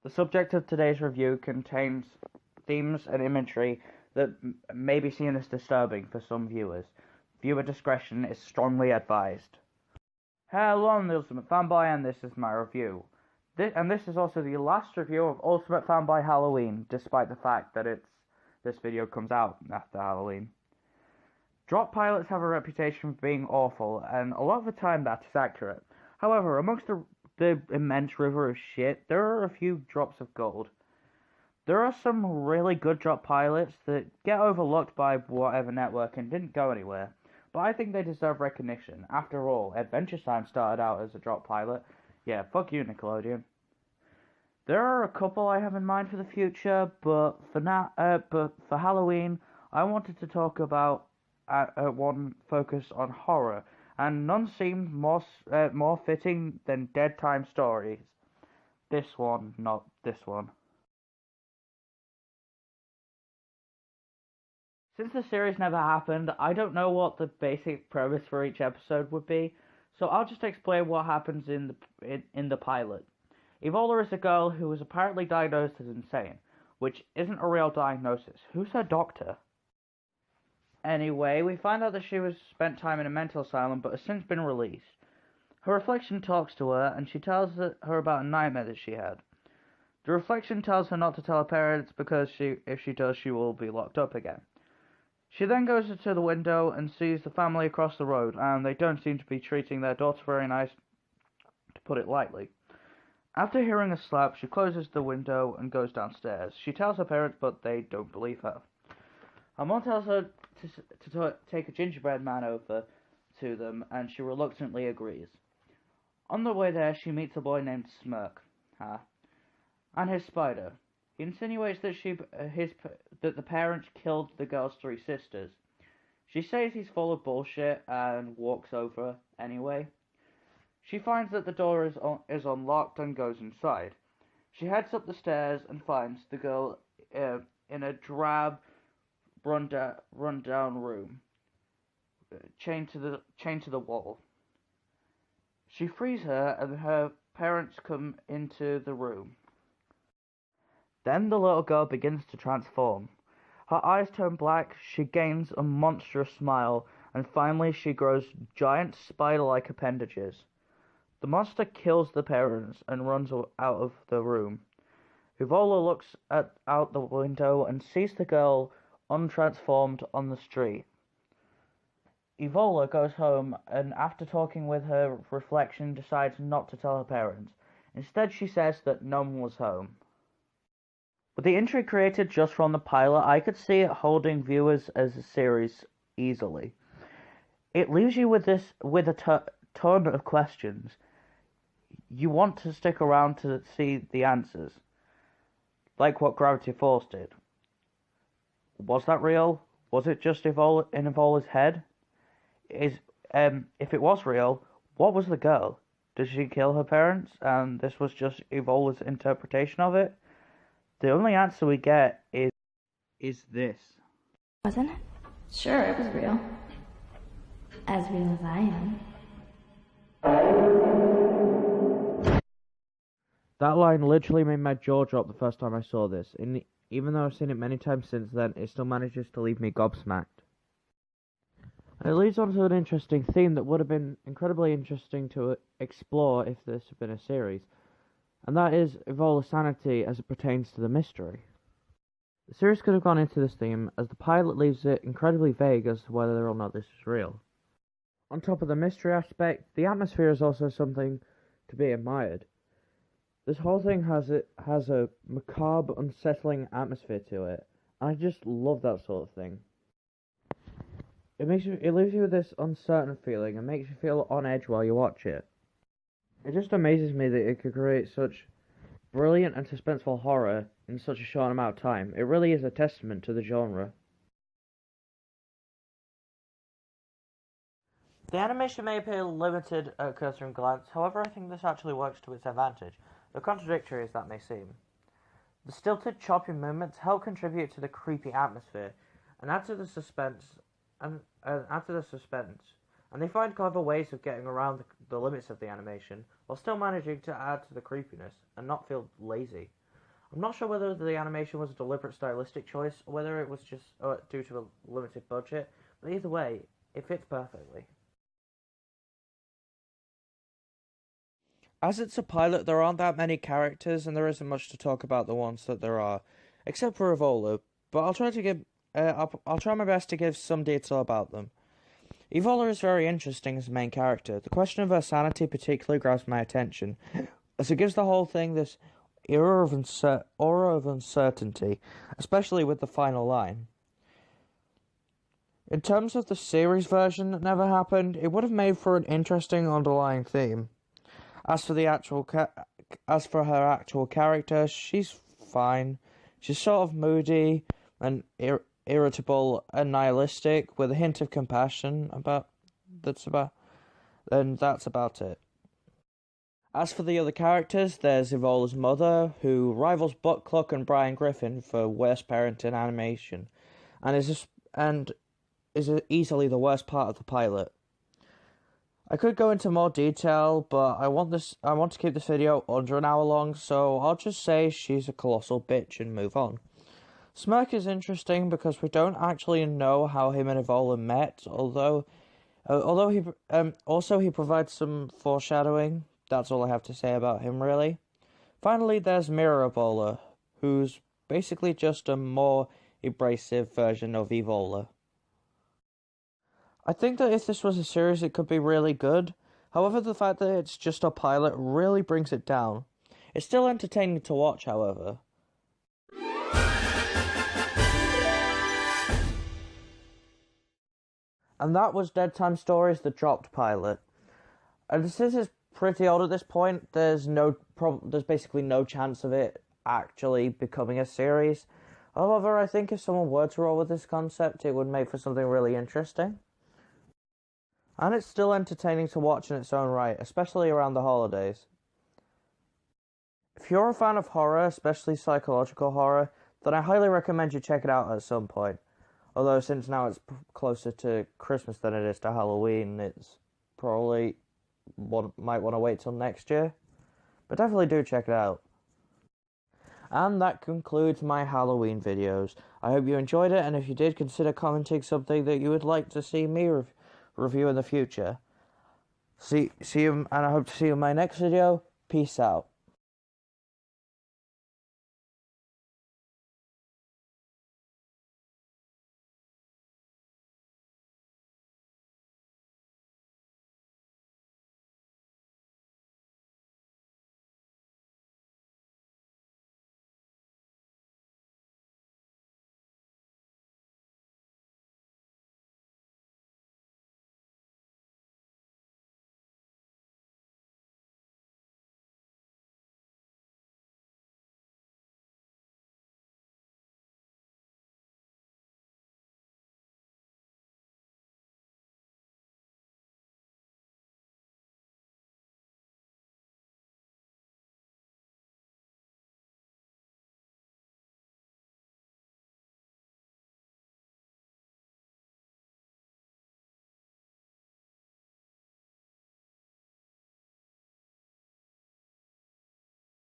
The subject of today's review contains themes and imagery that may be seen as disturbing for some viewers. Viewer discretion is strongly advised. Hello, I'm the Ultimate Fanboy, and this is my review. This is also the last review of Ultimate Fanboy Halloween, despite the fact that this video comes out after Halloween. Drop pilots have a reputation for being awful, and a lot of the time that is accurate. However, amongst the immense river of shit, there are a few drops of gold. There are some really good drop pilots that get overlooked by whatever network and didn't go anywhere, but I think they deserve recognition. After all, Adventure Time started out as a drop pilot. Yeah, fuck you, Nickelodeon. There are a couple I have in mind for the future, but for Halloween, I wanted to talk about one focus on horror, and none seemed more fitting than Deadtime stories. This one, not this one. Since the series never happened, I don't know what the basic premise for each episode would be, so I'll just explain what happens in the pilot. Ebola is a girl who was apparently diagnosed as insane, which isn't a real diagnosis. Who's her doctor? Anyway, we find out that she was spent time in a mental asylum but has since been released. Her reflection talks to her, and she tells her about a nightmare that she had. The reflection tells her not to tell her parents because if she does, she will be locked up again. She then goes to the window and sees the family across the road, and they don't seem to be treating their daughter very nice, to put it lightly. After hearing a slap, she closes the window and goes downstairs. She tells her parents, but they don't believe her. Her mom tells her to take a gingerbread man over to them, and she reluctantly agrees. On the way there, she meets a boy named Smirk, and his spider. He insinuates that that the parents killed the girl's 3 sisters. She says he's full of bullshit and walks over anyway. She finds that the door is unlocked and goes inside. She heads up the stairs and finds the girl in a drab, run-down room, chained to the wall. She frees her, and her parents come into the room. Then the little girl begins to transform. Her eyes turn black, she gains a monstrous smile, and finally she grows giant spider-like appendages. The monster kills the parents and runs out of the room. Ebola looks out the window and sees the girl untransformed on the street. Ebola goes home and, after talking with her reflection, decides not to tell her parents. Instead, she says that no one was home. With the intrigue created just from the pilot, I could see it holding viewers as a series easily. It leaves you with a ton of questions. You want to stick around to see the answers, like what Gravity Falls did. Was that real? Was it just in Ebola's head? If it was real, what was the girl? Did she kill her parents, and this was just Ebola's interpretation of it? The only answer we get is this. Wasn't it? Sure, it was real. As real as I am. That line literally made my jaw drop the first time I saw this, and even though I've seen it many times since then, it still manages to leave me gobsmacked. And it leads on to an interesting theme that would have been incredibly interesting to explore if this had been a series, and that is Ebola's sanity as it pertains to the mystery. The series could have gone into this theme, as the pilot leaves it incredibly vague as to whether or not this is real. On top of the mystery aspect, the atmosphere is also something to be admired. This whole thing has a macabre, unsettling atmosphere to it, and I just love that sort of thing. It leaves you with this uncertain feeling and makes you feel on edge while you watch it. It just amazes me that it could create such brilliant and suspenseful horror in such a short amount of time. It really is a testament to the genre. The animation may appear limited at cursory glance, however I think this actually works to its advantage, though contradictory as that may seem. The stilted, choppy movements help contribute to the creepy atmosphere, and add to the suspense, and they find clever ways of getting around the limits of the animation, while still managing to add to the creepiness, and not feel lazy. I'm not sure whether the animation was a deliberate stylistic choice or whether it was just due to a limited budget, but either way, it fits perfectly. As it's a pilot, there aren't that many characters, and there isn't much to talk about the ones that there are, except for Ebola. But I'll try my best to give some detail about them. Ebola is very interesting as a main character. The question of her sanity particularly grabs my attention, as it gives the whole thing this aura of uncertainty, especially with the final line. In terms of the series version that never happened, it would have made for an interesting underlying theme. As for her actual character, she's fine. She's sort of moody and irritable and nihilistic, with a hint of compassion. That's about it. As for the other characters, there's Evola's mother, who rivals Buck Cluck and Brian Griffin for worst parent in animation, and is easily the worst part of the pilot. I could go into more detail, but I want to keep this video under an hour long, so I'll just say she's a colossal bitch and move on. Smirk is interesting because we don't actually know how him and Evola met, although he provides some foreshadowing. That's all I have to say about him, really. Finally, there's Mirror Ebola, who's basically just a more abrasive version of Evola. I think that if this was a series, it could be really good. However, the fact that it's just a pilot really brings it down. It's still entertaining to watch, however. And that was Deadtime Stories, the dropped pilot. And this is pretty old at this point. There's basically no chance of it actually becoming a series. However, I think if someone were to roll with this concept, it would make for something really interesting. And it's still entertaining to watch in its own right, especially around the holidays. If you're a fan of horror, especially psychological horror, then I highly recommend you check it out at some point. Although since now it's closer to Christmas than it is to Halloween, it's probably might want to wait till next year. But definitely do check it out. And that concludes my Halloween videos. I hope you enjoyed it, and if you did, consider commenting something that you would like to see me review in the future. See you, and I hope to see you in my next video. Peace out.